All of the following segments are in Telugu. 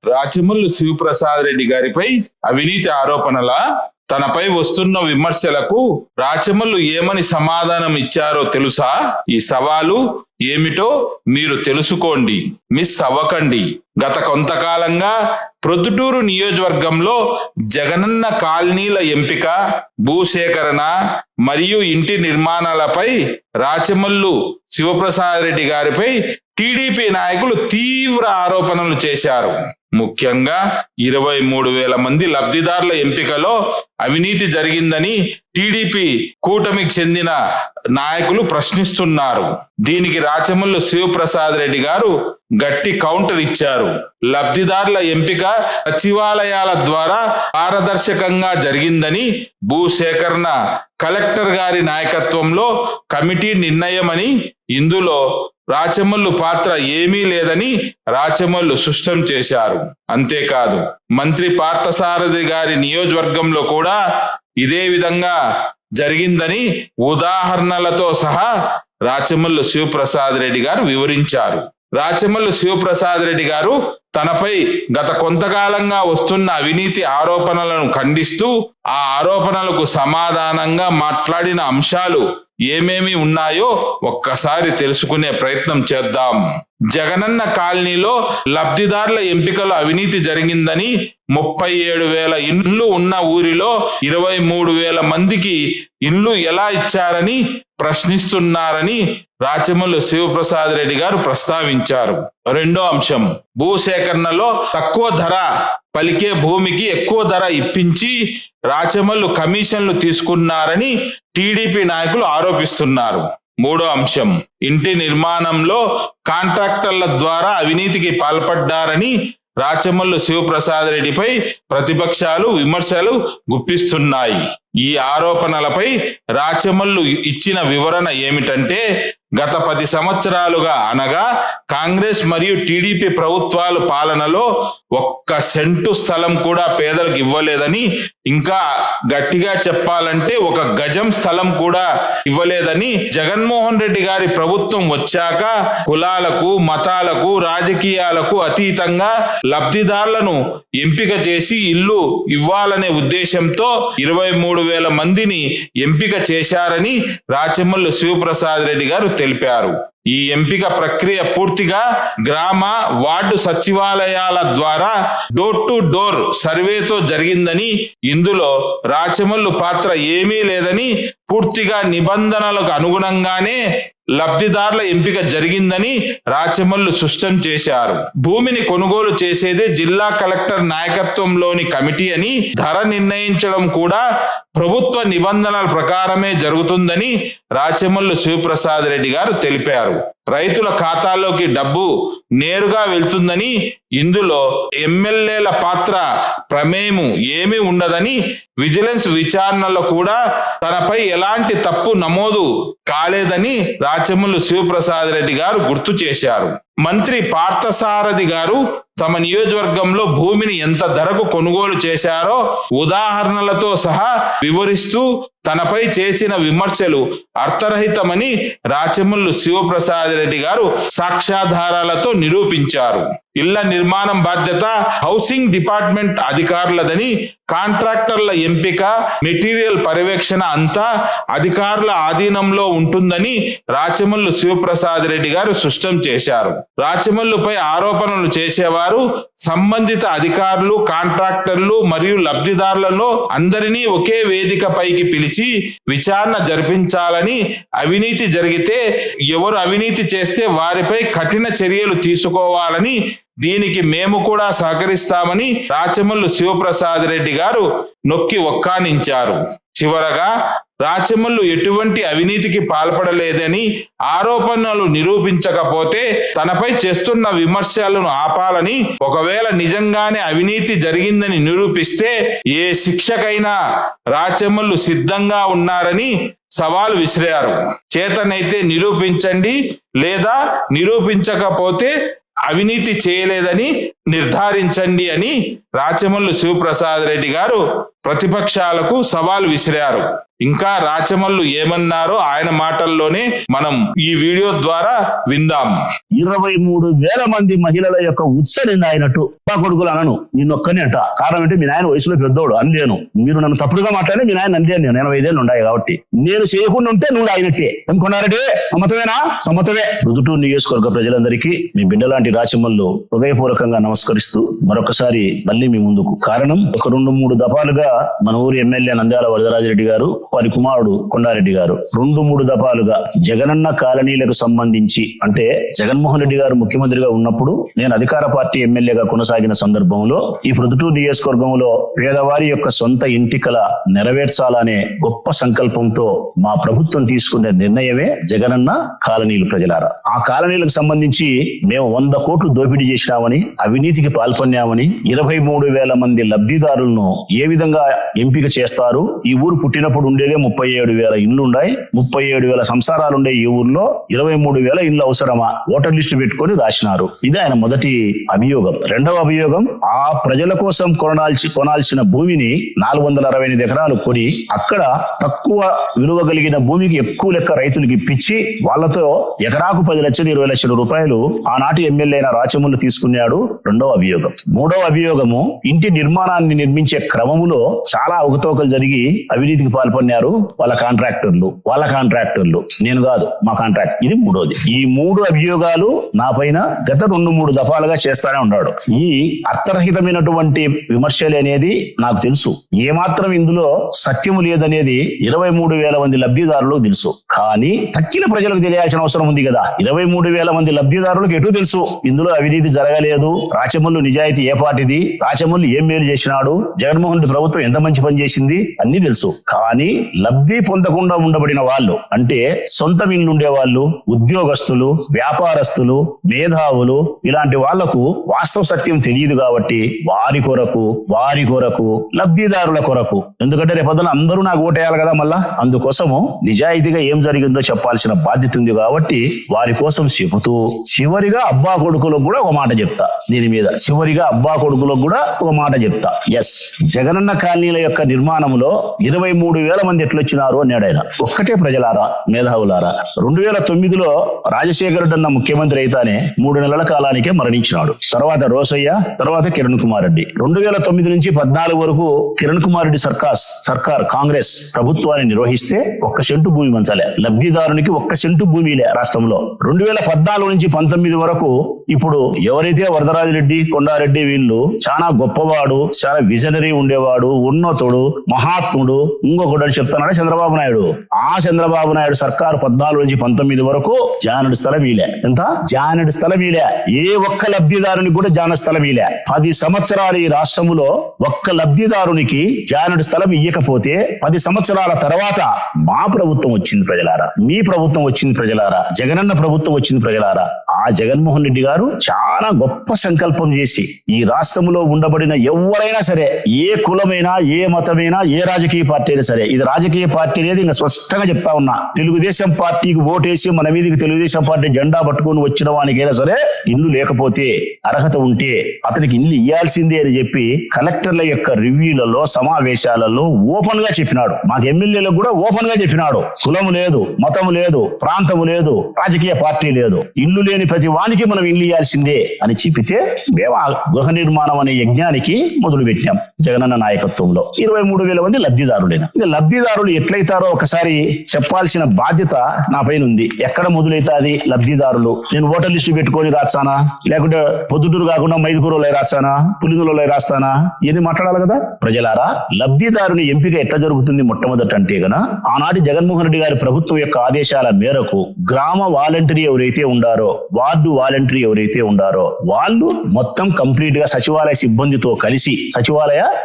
రాచమల్లు శివప్రసాద్ రెడ్డి గారిపై అవినీతి ఆరోపణల తనపై వస్తున్న విమర్శలకు రాచమల్లు ఏమని సమాధానం ఇచ్చారో తెలుసా? ఈ సవాలు ఏమిటో మీరు తెలుసుకోండి, మిస్ అవ్వకండి. గత కొంతకాలంగా ప్రొద్దుటూరు నియోజకవర్గంలో జగనన్న కాలనీల ఎంపిక, భూసేకరణ మరియు ఇంటి నిర్మాణాలపై రాచమల్లు శివప్రసాద్ రెడ్డి గారిపై టీడీపీ నాయకులు తీవ్ర ఆరోపణలు చేశారు. ముఖ్యంగా 23,000 మంది లబ్ధిదారుల ఎంపికలో అవినీతి జరిగిందని టీడీపీ కూటమికి చెందిన నాయకులు ప్రశ్నిస్తున్నారు. దీనికి రాచమల్లు శివప్రసాద్ రెడ్డి గారు గట్టి కౌంటర్ ఇచ్చారు. లబ్ధిదారుల ఎంపిక సచివాలయాల ద్వారా పారదర్శకంగా జరిగిందని, భూసేకరణ కలెక్టర్ గారి నాయకత్వంలో కమిటీ నిర్ణయమని, ఇందులో రాచమల్లు పాత్ర ఏమీ లేదని రాచమల్లు స్పష్టం చేశారు. అంతేకాదు, మంత్రి పార్థసారథి గారి నియోజకవర్గంలో కూడా ఇదే విధంగా జరిగిందని ఉదాహరణలతో సహా రాచమల్లు శివప్రసాద్ రెడ్డి గారు వివరించారు. రాచమల్లు శివప్రసాద్ రెడ్డి గారు తనపై గత కొంతకాలంగా వస్తున్న అవినీతి ఆరోపణలను ఖండిస్తూ ఆ ఆరోపణలకు సమాధానంగా మాట్లాడిన అంశాలు ఏమేమి ఉన్నాయో ఒక్కసారి తెలుసుకునే ప్రయత్నం చేద్దాం. జగనన్న కాలనీలో లబ్ధిదారుల ఎంపికలో అవినీతి జరిగిందని, 37,000 ఇండ్లు ఉన్న ఊరిలో 23,000 మందికి ఇండ్లు ఎలా ఇచ్చారని ప్రశ్నిస్తున్నారని రాచమల్లు శివప్రసాద్ రెడ్డి గారు ప్రస్తావించారు. రెండో అంశం, భూసేకరణలో తక్కువ ధర పలికే భూమికి ఎక్కువ ధర ఇప్పించి రాచమల్లు కమిషన్లు తీసుకున్నారని టీడీపీ నాయకులు ఆరోపిస్తున్నారు. మూడో అంశం, ఇంటి నిర్మాణంలో కాంట్రాక్టర్ల ద్వారా అవినీతికి పాల్పడ్డారని రాచమల్లు శివప్రసాద్ రెడ్డిపై ప్రతిపక్షాలు విమర్శలు గుప్పిస్తున్నాయి. ఈ ఆరోపణలపై రాచమల్లు ఇచ్చిన వివరణ ఏమిటంటే, గత 10 సంవత్సరాలుగా అనగా కాంగ్రెస్ మరియు టీడీపీ ప్రభుత్వాల పాలనలో ఒక్క సెంటు స్థలం కూడా పేదలకు ఇవ్వలేదని, ఇంకా గట్టిగా చెప్పాలంటే 1 గజం స్థలం కూడా ఇవ్వలేదని, జగన్మోహన్ రెడ్డి గారి ప్రభుత్వం వచ్చాక కులాలకు, మతాలకు, రాజకీయాలకు అతీతంగా లబ్ధిదారులను ఎంపిక చేసి ఇల్లు ఇవ్వాలనే ఉద్దేశంతో 23,000 మందిని ఎంపిక చేశారని రాచమల్లు శివప్రసాద్ రెడ్డి గారు తెలిపారు. ఈ ఎంపిక ప్రక్రియ పూర్తిగా గ్రామ, వార్డు సచివాలయాల ద్వారా డోర్ టు డోర్ సర్వేతో జరిగిందని, ఇందులో రాచమల్లు పాత్ర ఏమీ లేదని, పూర్తిగా నిబంధనలకు అనుగుణంగానే లబ్ధిదారుల ఎంపిక జరిగిందని రాచమల్లు స్పష్టం చేశారు. భూమిని కొనుగోలు చేసేదే జిల్లా కలెక్టర్ నాయకత్వంలోని కమిటీ అని, ధర నిర్ణయించడం కూడా ప్రభుత్వ నిబంధనల ప్రకారమే జరుగుతుందని రాచమల్లు శివప్రసాద్ రెడ్డి గారు తెలిపారు. రైతుల ఖాతాల్లోకి డబ్బు నేరుగా వెళ్తుందని, ఇందులో ఎమ్మెల్యేల పాత్ర ప్రమేయం ఏమీ ఉండదని, విజిలెన్స్ విచారణలో కూడా తనపై ఎలాంటి తప్పు నమోదు కాలేదని రాచమల్లు శివప్రసాద్ రెడ్డి గారు గుర్తు చేశారు. మంత్రి పార్థసారథి గారు తమ నియోజకవర్గంలో భూమిని ఎంత ధరకు కొనుగోలు చేశారో ఉదాహరణలతో సహా వివరిస్తూ తనపై చేసిన విమర్శలు అర్థరహితమని రాచమల్లు శివప్రసాద్ రెడ్డి గారు సాక్ష్యాధారాలతో నిరూపించారు. ఇళ్ల నిర్మాణం బాధ్యత హౌసింగ్ డిపార్ట్మెంట్ అధికారులదని, కాంట్రాక్టర్ల ఎంపిక, మెటీరియల్ పర్యవేక్షణ అంతా అధికారుల ఆధీనంలో ఉంటుందని రాచమల్లు శివప్రసాద్ రెడ్డి గారు స్పష్టం చేశారు. రాచమల్లుపై ఆరోపణలు చేసేవారు సంబంధిత అధికారులు, కాంట్రాక్టర్లు మరియు లబ్ధిదారులను అందరినీ ఒకే వేదిక పైకి పిలిచి విచారణ జరిపించాలని, అవినీతి జరిగితే ఎవరు అవినీతి చేస్తే వారిపై కఠిన చర్యలు తీసుకోవాలని, దీనికి మేము కూడా సహకరిస్తామని రాచమల్లు శివప్రసాద్ రెడ్డి గారు నొక్కి ఒక్కానించారు. చివరగా రాచమల్లు ఎటువంటి అవినీతికి పాల్పడలేదని, ఆరోపణలు నిరూపించకపోతే తనపై చేస్తున్న విమర్శలను ఆపాలని, ఒకవేళ నిజంగానే అవినీతి జరిగిందని నిరూపిస్తే ఏ శిక్షకైనా రాచమల్లు సిద్ధంగా ఉన్నారని సవాల్ విసిరారు. చేతనైతే నిరూపించండి, లేదా నిరూపించకపోతే అవినీతి చేయలేదని నిర్ధారించండి అని రాచమల్లు శివప్రసాద్ రెడ్డి గారు ప్రతిపక్షాలకు సవాల్ విసిరారు. ఇంకా రాచమల్లు ఏమన్నారో ఆయన మాటల్లోనే మనం ఈ వీడియో ద్వారా విందాం. 23,000 మంది మహిళల యొక్క ఉత్సని ఆయనట్టు మా కొడుకులు అనను, నిన్నొక్కనే అంట. కారణం అంటే మీ నాయన వయసులో పెద్దోడు అనలేను. మీరు నన్ను తప్పుడుగా మాట్లాడి మీ నాయన అనలేను. నేను 85 ఏళ్ళు ఉన్నాయి కాబట్టి నేను చేయకుండా ఉంటే నువ్వు ఆయనట్టే అనుకున్నారంటే సమ్మతమేనా? సమ్మతమే. రుదుటూరు నియోజకవర్గ ప్రజలందరికీ మీ బిడ్డలాంటి రాచమల్లు హృదయపూర్వకంగా నమస్కరిస్తూ మరొకసారి మళ్ళీ మీ ముందుకు. కారణం ఒక 2-3 దఫాలుగా మన ఊరి ఎమ్మెల్యే నంద్యాల వరదరాజిరెడ్డి గారు, వారి కుమారుడు కొండారెడ్డి గారు 2-3 దఫాలుగా జగనన్న కాలనీలకు సంబంధించి, అంటే జగన్మోహన్ రెడ్డి గారు ముఖ్యమంత్రిగా ఉన్నప్పుడు నేను అధికార పార్టీ ఎమ్మెల్యేగా కొనసాగిన సందర్భంలో ఈ ప్రొద్దుటూరు నియోజకవర్గంలో పేదవారి యొక్క సొంత ఇంటికల నెరవేర్చాలనే గొప్ప సంకల్పంతో మా ప్రభుత్వం తీసుకునే నిర్ణయమే జగనన్న కాలనీలు. ప్రజలారా, ఆ కాలనీలకు సంబంధించి మేము 100 కోట్లు దోపిడీ చేసినామని, అవినీతికి పాల్పొన్నామని, 23,000 మంది లబ్ధిదారులను ఏ విధంగా ఎంపిక చేస్తారు? ఈ ఊరు పుట్టినప్పుడు ఉండేదే 37,000 ఇండ్లు ఉన్నాయి, 37,000 సంసారాలు ఉండే ఈ ఊర్లో 23,000 ఇండ్లు అవసరమా? ఓటర్ లిస్టు పెట్టుకొని రాసినారు. ఇది ఆయన మొదటి అభియోగం. రెండవ అభియోగం, ఆ ప్రజల కోసం కొనాల్సిన భూమిని 468 ఎకరాలు కొని అక్కడ తక్కువ విలువ కలిగిన భూమికి ఎక్కువ లెక్క రైతులకు ఇప్పించి వాళ్ళతో ఎకరాకు 10 లక్షలు 20 లక్షల రూపాయలు ఆనాటి ఎమ్మెల్యే అయిన రాచమల్లు తీసుకున్నాడు. రెండవ అభియోగం. మూడవ అభియోగము, ఇంటి నిర్మాణాన్ని నిర్మించే క్రమములో చాలా అవకతవకలు జరిగి అవినీతికి పాల్పొన్నారు వాళ్ళ కాంట్రాక్టర్లు. నేను కాదు, మా కాంట్రాక్ట్. ఇది మూడోది. ఈ 3 అభియోగాలు నా పైన గత 2-3 దఫాలుగా చేస్తానే ఉన్నాడు. ఈ అర్థరహితమైనటువంటి విమర్శలు అనేది నాకు తెలుసు. ఏమాత్రం ఇందులో సత్యము లేదనేది 23,000 మంది లబ్ధిదారులకు తెలుసు. కానీ తక్కిన ప్రజలకు తెలియాల్సిన అవసరం ఉంది కదా. 23,000 మంది లబ్ధిదారులకు ఎటు తెలుసు ఇందులో అవినీతి జరగలేదు, రాచమల్లు నిజాయితీ ఏ పార్టీది, రాచమల్లు ఏం మేలు చేసినాడు, జగన్మోహన్ రెడ్డి ప్రభుత్వం ఎంత మంచి పని చేసింది అన్ని తెలుసు. కానీ లబ్ధి పొందకుండా ఉండబడిన వాళ్ళు, అంటే సొంత ఇల్లు ఉండే వాళ్ళు, ఉద్యోగస్తులు, వ్యాపారస్తులు, మేధావులు, ఇలాంటి వాళ్లకు వాస్తవ సత్యం తెలియదు. కాబట్టి వారి కొరకు లబ్ధిదారుల కొరకు, ఎందుకంటే రేపొద్దున అందరూ నాకు ఓటేయాలి కదా మళ్ళా, అందుకోసము నిజాయితీగా ఏం జరిగిందో చెప్పాల్సిన బాధ్యత ఉంది. కాబట్టి వారి కోసం చెబుతూ చివరిగా అబ్బా కొడుకులకు కూడా ఒక మాట చెప్తా. దీని మీద చివరిగా అబ్బా కొడుకులకు కూడా ఒక మాట చెప్తా. ఎస్, జగనన్న కాలనీల యొక్క నిర్మాణంలో 23,000 మంది ఎట్లొచ్చినారు అన్నాడు ఆయన. ఒక్కటే ప్రజలారా, మేధావులారా, 2009లో రాజశేఖర రెడ్డి అన్న ముఖ్యమంత్రి అయితేనే 3 నెలల కాలానికే మరణించినాడు. తర్వాత రోసయ్య, తర్వాత కిరణ్ కుమార్ రెడ్డి. 2009 నుంచి 14 వరకు కిరణ్ కుమార్ రెడ్డి సర్కార్ కాంగ్రెస్ ప్రభుత్వాన్ని నిర్వహిస్తే 1 సెంటు భూమి మంచాలే, లబ్ధిదారునికి 1 సెంటు భూమిలే రాష్ట్రంలో. 2014 నుంచి 19 వరకు ఇప్పుడు ఎవరైతే వరదరాజిరెడ్డి, కొండారెడ్డి వీళ్ళు చాలా గొప్పవాడు, చాలా విజనరీ ఉండేవాడు, ఉన్నతుడు, మహాత్ముడు, ఇంకొకటి చెప్తున్నాడు చంద్రబాబు నాయుడు. ఆ చంద్రబాబు నాయుడు సర్కారు 14 నుంచి 19 వరకు జానడి స్థలం వీలే. ఎంత? జానడి స్థలం వీలే. ఏ ఒక్క లబ్ధిదారునికి కూడా జాన స్థలం వీలే. 10 సంవత్సరాలు ఈ రాష్ట్రంలో ఒక్క లబ్ధిదారునికి జానడి స్థలం ఇయ్యకపోతే 10 సంవత్సరాల తర్వాత మా ప్రభుత్వం వచ్చింది ప్రజలారా, మీ ప్రభుత్వం వచ్చింది ప్రజలారా, జగనన్న ప్రభుత్వం వచ్చింది ప్రజలారా. ఆ జగన్మోహన్ రెడ్డి గారు చాలా గొప్ప సంకల్పం చేసి ఈ రాష్ట్రంలో ఉండబడిన ఎవరైనా సరే, ఏ కులమైనా, ఏ మతమైనా, ఏ రాజకీయ పార్టీ అయినా సరే, ఇది రాజకీయ పార్టీ అనేది ఇంకా స్పష్టంగా చెప్తా ఉన్నా. తెలుగుదేశం పార్టీకి ఓటేసి మన మీదకి తెలుగుదేశం పార్టీ జెండా పట్టుకొని వచ్చిన వానికైనా సరే ఇల్లు లేకపోతే, అర్హత ఉంటే అతనికి ఇల్లు ఇయ్యాల్సిందే అని చెప్పి కలెక్టర్ల యొక్క రివ్యూలలో, సమావేశాలలో ఓపెన్ గా చెప్పినాడు. మాకు ఎమ్మెల్యేలకు కూడా ఓపెన్ గా చెప్పినాడు. కులము లేదు, మతము లేదు, ప్రాంతము లేదు, రాజకీయ పార్టీ లేదు, ఇల్లు లేని ప్రతి వానికి మనం ఇల్లు ఇయ్యాల్సిందే అని చెప్పితే మేము ఆ గృహ నిర్మాణం అనే యజ్ఞానికి మొదలు పెట్టినాం జగనన్న నాయకత్వంలో. 23,000 మంది లబ్ధిదారులైన. ఇక లబ్ధిదారులు ఎట్లయితారో ఒకసారి చెప్పాల్సిన బాధ్యత నా పైన ఉంది. ఎక్కడ మొదలైతాది లబ్ధిదారులు? నేను ఓటర్ లిస్టు పెట్టుకొని రాస్తానా, లేకుంటే పొద్దుటూరు కాకుండా మైదుకూరులో రాస్తానా, పులింగులలో రాస్తానా? ఇవన్నీ మాట్లాడాలి కదా. ప్రజలారా, లబ్ధిదారుని ఎంపిక ఎట్లా జరుగుతుంది? మొట్టమొదట అంటే గన ఆనాటి జగన్మోహన్ రెడ్డి గారి ప్రభుత్వం యొక్క ఆదేశాల మేరకు గ్రామ వాలంటీర్ ఎవరైతే ఉండారో, వార్డు వాలంటీర్ ఎవరైతే ఉండారో వాళ్ళు మొత్తం కంప్లీట్ గా సచివాలయ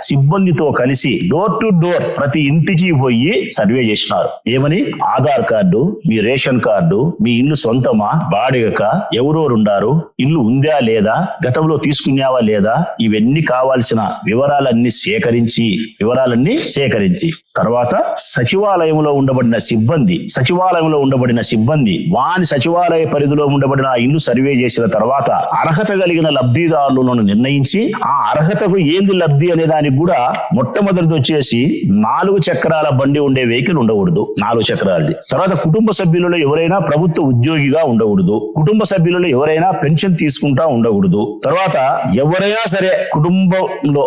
సిబ్బందితో కలిసి డోర్ టు డోర్ ప్రతి ఇంటికి పోయి సర్వే చేసినారు. ఏమని? ఆధార్ కార్డు, మీ రేషన్ కార్డు, మీ ఇల్లు సొంతమా, బాడిగకా, ఎవరెవరుండారు, ఇల్లు ఉందా లేదా, గతంలో తీసుకున్నావా లేదా, ఇవన్నీ కావాల్సిన వివరాలన్నీ సేకరించి తర్వాత సచివాలయంలో ఉండబడిన సిబ్బంది వాని సచివాలయ పరిధిలో ఉండబడిన ఆ ఇల్లు సర్వే చేసిన తర్వాత అర్హత కలిగిన లబ్ధిదారులను నిర్ణయించి ఆ అర్హతకు ఏంది లబ్ధి అనే దానికి కూడా మొట్టమొదటిది వచ్చేసి 4 చక్రాల బండి ఉండే వెహికల్ ఉండకూడదు, 4 చక్రాలది. తర్వాత కుటుంబ సభ్యులలో ఎవరైనా ప్రభుత్వ ఉద్యోగిగా ఉండకూడదు, కుటుంబ సభ్యులలో ఎవరైనా పెన్షన్ తీసుకుంటా ఉండకూడదు. తర్వాత ఎవరైనా సరే కుటుంబంలో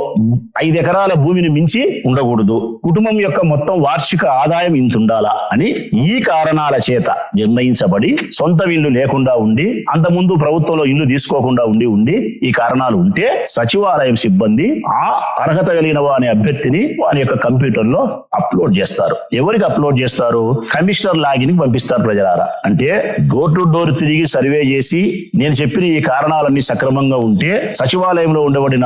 5 ఎకరాల భూమిని మించి ఉండకూడదు, కుటుంబం యొక్క మొత్తం వార్షిక ఆదాయం ఇంత ఉండాలా అని ఈ కారణాల చేత నిర్ణయించబడి సొంత ఇల్లు లేకుండా ఉండి అంతకుముందు ప్రభుత్వంలో ఇల్లు తీసుకోకుండా ఉండి ఈ కారణాలు ఉంటే సచివాలయం సిబ్బంది ఆ అర్హత కలిగిన వాని అభ్యర్థిని వాని యొక్క కంప్యూటర్ లో అప్లోడ్ చేస్తారు. ఎవరికి అప్లోడ్ చేస్తారు? కమిషనర్ లాగిన్ పంపిస్తారు. ప్రజలారా, అంటే డోర్ టు డోర్ తిరిగి సర్వే చేసి నేను చెప్పిన ఈ కారణాలన్నీ సక్రమంగా ఉంటే సచివాలయంలో ఉండబడిన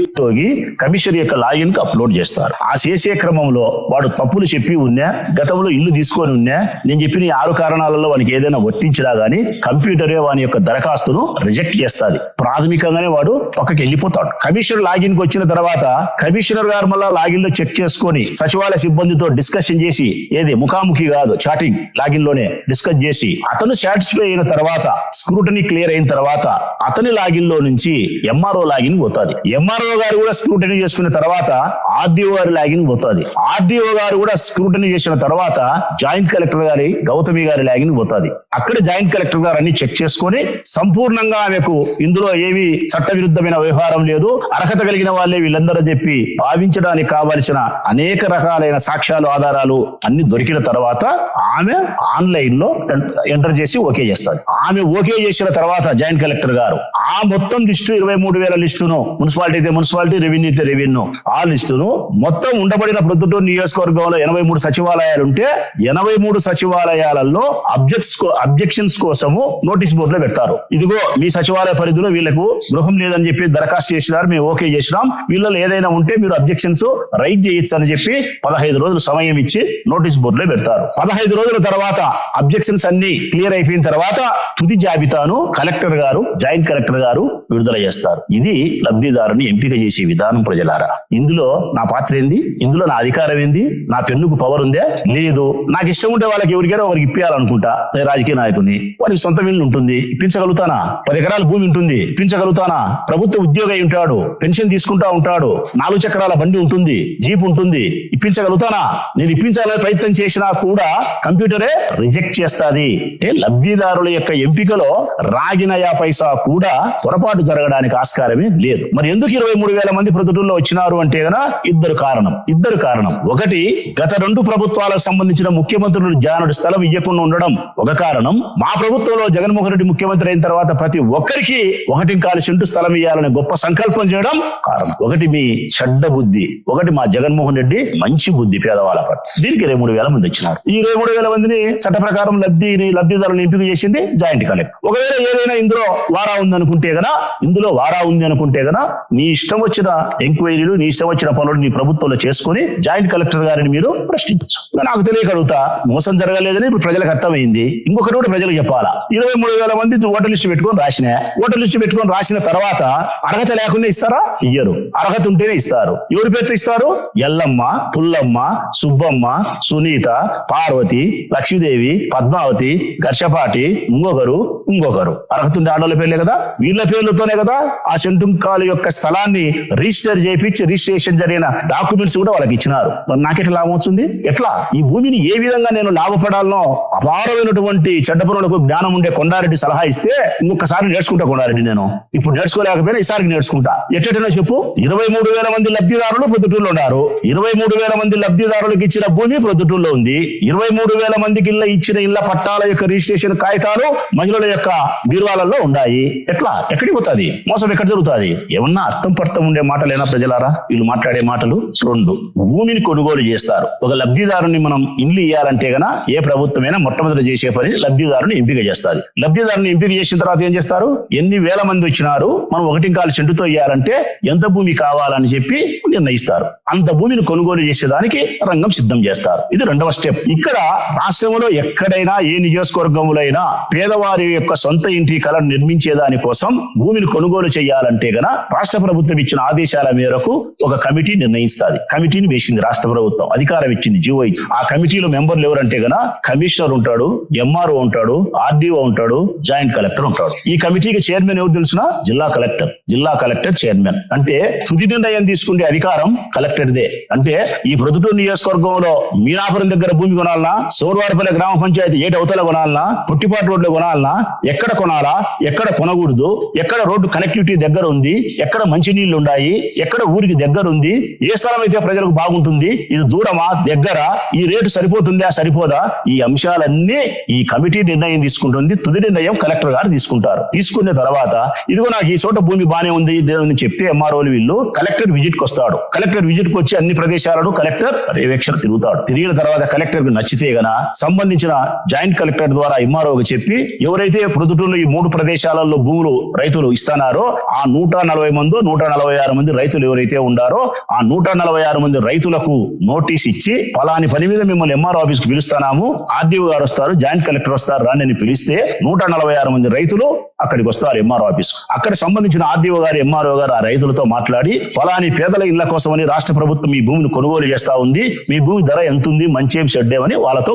ఉద్యోగి కమిషనర్ యొక్క లాగిన్ కి అప్లోడ్ చేస్తారు. ఆ చేసే క్రమంలో వాడు తప్పులు చెప్పి ఉన్నా, గతంలో ఇల్లు తీసుకొని ఉన్నా, నేను చెప్పిన 6 కారణాలలో వానికి ఏదైనా వర్తించినా గానీ కంప్యూటరే వాని యొక్క దరఖాస్తును రిజెక్ట్ చేస్తుంది. ప్రాథమికంగానే వాడు పక్కకి వెళ్ళిపోతాడు. కమిషనర్ లాగిన్ కి వచ్చిన తర్వాత కమిషనర్ గారు మళ్ళా లాగిన్ లో చెక్ చేసుకొని సచివాలయ సిబ్బందితో డిస్కషన్ చేసి, ఏది ముఖాముఖి కాదు చాటింగ్, లాగిన్ లోనే డిస్కస్ చేసి అతను సాటిస్ఫై అయిన తర్వాత స్క్రూటనీ క్లియర్ అయిన తర్వాత అతని లాగిన్ లో నుంచి ఎంఆర్ఓ లాగిన్ పోతుంది. ఎంఆర్ఓ గారు కూడా స్క్రూటనీ చేసుకున్న తర్వాత ఆర్డీఓ గారి లాగిన్ పోతుంది. ఆర్డీఓ గారు కూడా స్క్రూటనీ చేసిన తర్వాత జాయింట్ కలెక్టర్ గారి గౌతమి గారి లాగిన్ పోతుంది. అక్కడ జాయింట్ కలెక్టర్ గారు అన్ని చెక్ చేసుకొని సంపూర్ణంగా ఆమెకు ఇందులో ఏమి చట్టవిరుద్ధమైన వ్యవహారం లేదు, అర్హత కలిగిన వాళ్ళే వీళ్ళందరూ చెప్పి భావించడానికి కావలసిన అనేక రకాలైన సాక్ష్యాలు ఆధారాలు అన్ని దొరికిన తర్వాత ఆమె ఆన్లైన్ లో ఎంటర్ చేసి ఓకే చేస్తారు. ఆమె ఓకే చేసిన తర్వాత జాయింట్ కలెక్టర్ గారు ఆ మొత్తం లిస్టు 23,000 లిస్టును, మున్సిపాలిటీ అయితే మున్సిపాలిటీ, రెవెన్యూ అయితే రెవెన్యూ, ఆ లిస్టును మొత్తం ఉండబడిన ప్రొద్దుటూరు నియోజకవర్గంలో 83 సచివాలయాలు ఉంటే 83 సచివాలయాలలో అబ్జెక్షన్స్ కోసము నోటీస్ బోర్డులో పెట్టారు. ఇదిగో మీ సచివాలయ పరిధిలో వీళ్ళకు గృహం లేదని చెప్పి దరఖాస్తు చేసినారు, మేము ఓకే చేసినాం, వీళ్ళలో ఏదైనా ఉంటే మీరు అబ్జెక్షన్స్ రైజ్ చేయొచ్చు అని చెప్పి 15 రోజులు సమయం ఇచ్చి నోటీస్ బోర్డులో పెడతారు. 15 రోజుల తర్వాత అబ్జెక్షన్స్ అన్ని క్లియర్ అయిపోయిన తర్వాత తుది జాబితాను కలెక్టర్ గారు, జాయింట్ కలెక్టర్ గారు విడుదల చేస్తారు. ఇది లబ్ధిదారుని ఎంపిక చేసే విధానం. ప్రజలారా, ఇందులో నా పాత్ర ఏంది? ఇందులో నా అధికారం ఏంది? నా పెన్నుకు పవర్ ఉందే? లేదు. నాకు ఇష్టం ఉంటే వాళ్ళకి ఎవరికైనా వారికి ఇప్పించాలనుకుంటా, నేను రాజకీయ నాయకుని, వారికి సొంత ఇల్లు ఉంటుంది, ఇప్పించగలుగుతానా? 10 ఎకరాల భూమి ఉంటుంది, ఇప్పించగలుగుతానా? ప్రభుత్వ ఉద్యోగి అయి ఉంటాడు, పెన్షన్ తీసుకుంటా ఉంటాడు, 4 చక్రాల బండి ఉంటుంది, జీప్ ఉంటుంది, ఇప్పించగలుగుతానా? నేను ఇప్పించాలని ప్రయత్నం చేసినా కూడా కంప్యూటరే రిజెక్ట్ చేస్తాది. అంటే లబ్ధిదారుల యొక్క ఎంపికలో రాగినయా పైసా కూడా పొరపాటు జరగడానికి ఆస్కారమే లేదు. మరి ఎందుకు 23,000 మంది ప్రొద్దుటూరులో వచ్చినారు అంటే గన ఇద్దరు కారణం. ఒకటి, గత 2 ప్రభుత్వాలకు సంబంధించిన ముఖ్యమంత్రులు జానుడి స్థలం ఇవ్వకుండా ఉండడం ఒక కారణం. మా ప్రభుత్వంలో జగన్మోహన్ రెడ్డి ముఖ్యమంత్రి అయిన తర్వాత ప్రతి ఒక్కరికి 1.25 సెంటు స్థలం ఇవ్వాలని గొప్ప సంకల్పం చేయడం కారణం. ఒకటి మీ చెడ్డ బుద్ధి, ఒకటి మా జగన్మోహన్ రెడ్డి మంచి బుద్ధి పేదవాళ్ళ పట్ల. దీనికి 23,000 మంది వచ్చినారు. ఈ 23,000 మందిని చట్ట ప్రకారం లబ్ధిదారులను ఎంపిక చేసింది జాయింట్ కలెక్టర్. ఒకవేళ ఏదైనా ఇందులో వారా ఉంది అనుకుంటే గన నీ ఇష్టం వచ్చిన ఎంక్వైరీలు, నీ ఇష్టం వచ్చిన పనులు నీ ప్రభుత్వంలో చేసుకుని జాయింట్ కలెక్టర్ గారిని మీరు ప్రశ్నించచ్చు. నాకు తెలియక అడుగుతా, మోసం జరగలేదని ఇప్పుడు ప్రజలకు అర్థమైంది. ఇంకొకటి కూడా ప్రజలకు చెప్పాలా. 23,000 మంది ఓటర్ లిస్టు పెట్టుకొని రాసిన తర్వాత అర్హత లేకుండా ఇస్తారా? ఇయ్యరు. అర్హత ఉంటేనే ఇస్తారు. ఎవరి పేరుతో ఇస్తారు? ఎల్లమ్మ, పుల్లమ్మ, సుబ్బమ్మ, సునీత, పార్వతి, లక్ష్మీదేవి, పద్మావతి, ఘర్షపాటి, ఇంకొకరు అర్హత ఉండే ఆడవాళ్ళ పేర్లే కదా. వీళ్ళ పేర్లతోనే కదా ఆ సెంటుంకాల యొక్క స్థలాన్ని రిజిస్టర్ చేయించి రిజిస్ట్రేషన్ జరిగిన డాక్యుమెంట్స్ కూడా వాళ్ళకి ఇచ్చినారు. మరి నాకెట్లా లాభం వస్తుంది? ఎట్లా? ఈ భూమిని ఏ విధంగా నేను లాభపడాలనో అపారమైనటువంటి చెడ్డ పనులకు జ్ఞానం ఉండే కొండారెడ్డి సలహా ఇస్తే ఇంకొకసారి నేర్చుకుంటా. కొండారెడ్డి నేను ఇప్పుడు నేర్చుకోలేకపోయినా ఈసారికి నేర్చుకుంటా. ఎట్టేటో చెప్పు. 23,000 మంది లబ్ధిదారులు ప్రొద్దుటూరులో ఉన్నారు. 23,000 మంది లబ్ధిదారులకు ఇచ్చిన భూమి ప్రొద్దుటూరులో ఉంది. 23,000 మందికి ఇచ్చిన ఇళ్ల పట్టాల యొక్క రిజిస్ట్రేషన్ కాగితాలు మహిళల యొక్క బీరువాలలో ఉన్నాయి. ఎక్కడికి పోతుంది? మోసం ఎక్కడ జరుగుతుంది? ఏమన్నా అర్థం పర్థం ఉండే మాటలేనా ప్రజలారా? వీళ్ళు మాట్లాడే మాటలు 2. భూమిని కొనుగోలు చేస్తారు. ఒక లబ్ధిదారుని మనం ఇల్లు ఇవ్వాలంటే గన ఏ ప్రభుత్వమైనా మొట్టమొదటి చేసే పని లబ్ధిదారుని ఎంపిక చేస్తుంది. లబ్ధిదారుని ఎంపిక చేసిన తర్వాత ఏం చేస్తారు? ఎన్ని వేల మంది వచ్చినారు, మనం 1.25 సెంటుతో ఇవ్వాలంటే ఎంత భూమి కావాలని చెప్పి నిర్ణయిస్తారు. అంత భూమిని కొనుగోలు చేసేదానికి రంగం సిద్ధం చేస్తారు. ఇది 2వ స్టెప్. ఇక్కడ రాష్ట్రంలో ఎక్కడైనా ఏ నియోజకవర్గంలో అయినా పేదవారి యొక్క సొంత ఇంటి కళను నిర్మించేదాని కోసం భూమిని కొనుగోలు చేయాలంటే గన రాష్ట్ర ప్రభుత్వం ఇచ్చిన ఆదేశాల మేరకు ఒక కమిటీ నిర్ణయిస్తుంది. కమిటీని వేసింది రాష్ట్ర ప్రభుత్వం, అధికారం ఇచ్చింది, జీవో ఇచ్చింది. ఆ కమిటీలో మెంబర్లు ఎవరంటే గన కమిషనర్ ఉంటాడు, ఎంఆర్ఓ ఉంటాడు, ఆర్డీఓ ఉంటాడు, జాయింట్ కలెక్టర్ ఉంటాడు. ఈ కమిటీకి చైర్మన్ ఎవరు తెలిసిన? జిల్లా కలెక్టర్ చైర్మన్. అంటే తుది నిర్ణయం తీసుకునే అధికారం కలెక్టర్దే. అంటే ఈ ప్రొద్దుటూరు నియోజకవర్గంలో మీనాపురం దగ్గర భూమి కొనాలన్నా, సోరవాడపల్లి గ్రామ పంచాయతీ ఏటి అవతల కొనాలన్నా, పుట్టిపాటు రోడ్లో కొనాలన్నా, ఎక్కడ కొనాలా, ఎక్కడ కొనకూడదు, ఎక్కడ రోడ్డు కనెక్టివిటీ దగ్గర ఉంది, ఎక్కడ మంచినీళ్లు ఉన్నాయి, ఎక్కడ ఊరికి దగ్గర ఉంది, ఏ స్థలం అయితే ప్రజలకు బాగుంటుంది, ఇది దూరమా దగ్గర, ఈ రేటు సరిపోతుందా సరిపోదా, ఈ అంశాలన్నీ ఈ కమిటీ నిర్ణయం తీసుకుంటుంది. తుది నిర్ణయం కలెక్టర్ గారు తీసుకుంటారు. తీసుకున్న తర్వాత ఇదిగో నాకు ఈ చోట భూమి బానే ఉంది చెప్తే ఎంఆర్ఓలు వీళ్ళు కలెక్టర్ విజిట్ కి వస్తాడు. కలెక్టర్ విజిట్ కి వచ్చి అన్ని ప్రదేశాలను కలెక్టర్ పర్యవేక్షణ తిరుగుతాడు. తిరిగిన తర్వాత కలెక్టర్ కు నచ్చితే గన సంబంధించిన జాయింట్ కలెక్టర్ ద్వారా ఎంఆర్ఓకి చెప్పి ఎవరైతే ప్రొద్దుటూరులో ఈ 3 ప్రదేశాలలో భూములు రైతులు ఇస్తున్నారో ఆ 140 మంది 146 మంది రైతులు ఎవరైతే ఉండారో ఆ 146 మంది రైతులకు నోటీస్ ఇచ్చి పలాని పని మీద మిమ్మల్ని ఎంఆర్ఓ ఆఫీస్ కు పిలుస్తున్నాము, ఆర్డీఓ గారు వస్తారు, జాయింట్ కలెక్టర్ వస్తారు రాని అని పిలిస్తే 146 మంది రైతులు అక్కడికి వస్తారు ఎంఆర్ఓ ఆఫీస్. అక్కడ సంబంధించిన ఆర్డీఓ గారు ఎంఆర్ఓ గారు ఆ రైతులతో మాట్లాడి ఫలాని పేదల ఇళ్ల కోసమని రాష్ట్ర ప్రభుత్వం మీ భూమిని కొనుగోలు చేస్తా ఉంది, మీ భూమి ధర ఎంత ఉంది, మంచేం చెడ్డేమని వాళ్ళతో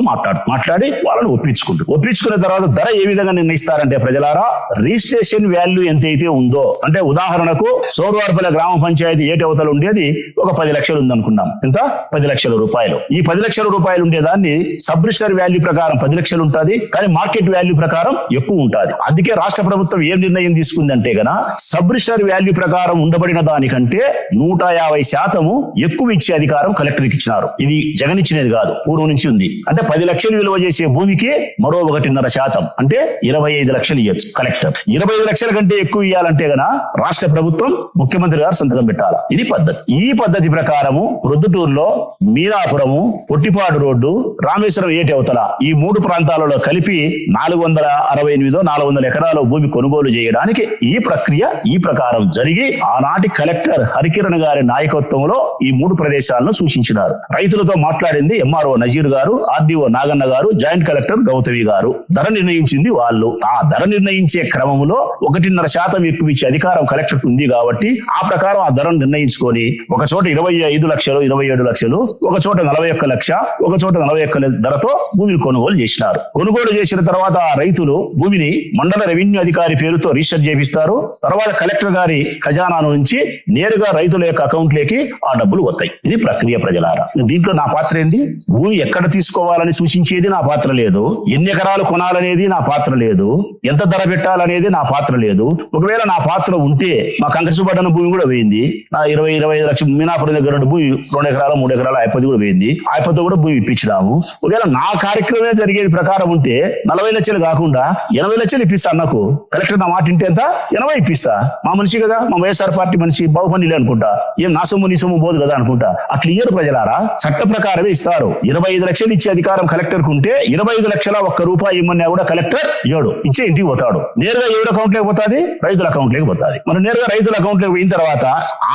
మాట్లాడి వాళ్ళని ఒప్పించుకున్న తర్వాత ధర ఏ విధంగా నిర్ణయిస్తారంటే ప్రజలారా, రిజిస్ట్రేషన్ వాల్యూ ఎంతైతే ఉందో, అంటే ఉదాహరణకు సోరవాడపల్లి గ్రామ పంచాయతీ ఏటి అవతల ఉండేది ఒక 10 లక్షలు ఉందనుకున్నాం. ఎంత? 10 లక్షల రూపాయలు. ఈ 10 లక్షల రూపాయలు ఉండేదాన్ని సబ్ రిజిస్టర్ వాల్యూ ప్రకారం 10 లక్షలు ఉంటుంది, కానీ మార్కెట్ వాల్యూ ప్రకారం ఎక్కువ ఉంటుంది. అందుకే రాష్ట్ర ప్రభుత్వం ఏం నిర్ణయం తీసుకుందంటే గన సబ్ రిజిస్టర్ వాల్యూ ప్రకారం ఉండబడిన దానికంటే 150% ఎక్కువ ఇచ్చే అధికారం కలెక్టర్కి ఇచ్చినారు. ఇది జగన్ ఇచ్చినది కాదు, పూర్వం నుంచి ఉంది. అంటే 10 లక్షలు విలువ చేసే భూమికి మరో 1.5% అంటే 25 లక్షలు ఇవ్వచ్చు కలెక్టర్. 25 లక్షల కంటే ఎక్కువ ఇవ్వాలంటే గన రాష్ట్ర ప్రభుత్వం ముఖ్యమంత్రి గారు సంతకం పెట్టాలి. ఇది పద్ధతి. ఈ పద్ధతి ప్రకారము ప్రొద్దుటూరులో మీనాపురము, పొట్టిపాడు రోడ్డు, రామేశ్వరం ఏటి అవతల ఈ 3 ప్రాంతాలలో కలిపి 468 ఎకరాల భూమి కొనుగోలు చేయడానికి ఈ ప్రక్రియ ఈ ప్రకారం జరిగి ఆనాటి కలెక్టర్ హరికిరణ్ గారి నాయకత్వంలో ఈ 3 ప్రదేశాలను సూచించినారు. రైతులతో మాట్లాడింది ఎంఆర్ఓ నజీర్ గారు, ఆర్డీఓ నాగన్న గారు, జాయింట్ కలెక్టర్ గౌతమి గారు. ధర నిర్ణయించింది వాళ్ళు. ఆ ధర నిర్ణయించే క్రమంలో 1.5% ఎక్కువ ఇచ్చే అధికారం కలెక్టర్ ఉంది కాబట్టి ఆ ప్రకారం ఆ ధరను నిర్ణయించుకొని ఒక చోట 25 లక్షలు, 27 లక్షలు, ఒక చోట 41 లక్ష, ఒక చోట 41 ధరతో భూమిని కొనుగోలు చేసినారు. కొనుగోలు చేసిన తర్వాత ఆ రైతులు భూమిని మండల రెవెన్యూ అధికారి పేరుతో రిజిస్టర్ చేపిస్తారు. తర్వాత కలెక్టర్ గారి ఖజానా నుంచి నేరుగా రైతుల యొక్క అకౌంట్లోకి ఆ డబ్బులు వస్తాయి. ఇది ప్రక్రియ ప్రజలారా. దీంట్లో నా పాత్ర ఏంది? భూమి ఎక్కడ తీసుకోవాలని సూచించేది నా పాత్ర లేదు, ఎన్ని ఎకరాలు కొనాలనేది నా పాత్ర లేదు, ఎంత ధర పెట్టాలనేది నా పాత్ర లేదు. ఒకవేళ నా పాత్ర ఉంటే మా కంకరసుపడ్డన భూమి కూడా పోయింది. నా 20-25 లక్షలు మీనాపురం దగ్గర భూమి 2 ఎకరాలు 3 ఎకరాలు అయిపోతే కూడా పోయింది. అయిపోతే కూడా భూమి ఇప్పించినాము. ఒకవేళ నా కార్యక్రమే జరిగేది ప్రకారం ఉంటే 40 లక్షలు కాకుండా 80 లక్షలు ఇప్పిస్తా అన్నకు. కలెక్టర్ నా మాట ఇంటే ఎంత? 80 ఇప్పిస్తా. మా మనిషి కదా, మా వైఎస్ఆర్ పార్టీ మనిషి, బాగుపనిలే అనుకుంటా, ఏం నా సొమ్ము నీ సొమ్ము పోదు కదా అనుకుంటా. అట్లా ఇయ్యరు ప్రజలారా, చట్ట ప్రకారమే ఇస్తారు. 25 లక్షలు ఇచ్చే అధికారం కలెక్టర్ కు ఉంటే 25 లక్షల ₹1 ఇమ్మన్నా కూడా కలెక్టర్ ఇవ్వడు, ఇచ్చే ఇంటికి పోతాడు. నేరుగా ఎవరి అకౌంట్ లోకి పోతుంది? రైతుల అకౌంట్ లోకి పోతుంది. మరి నేరుగా రైతుల అకౌంట్ లోకి పోయిన తర్వాత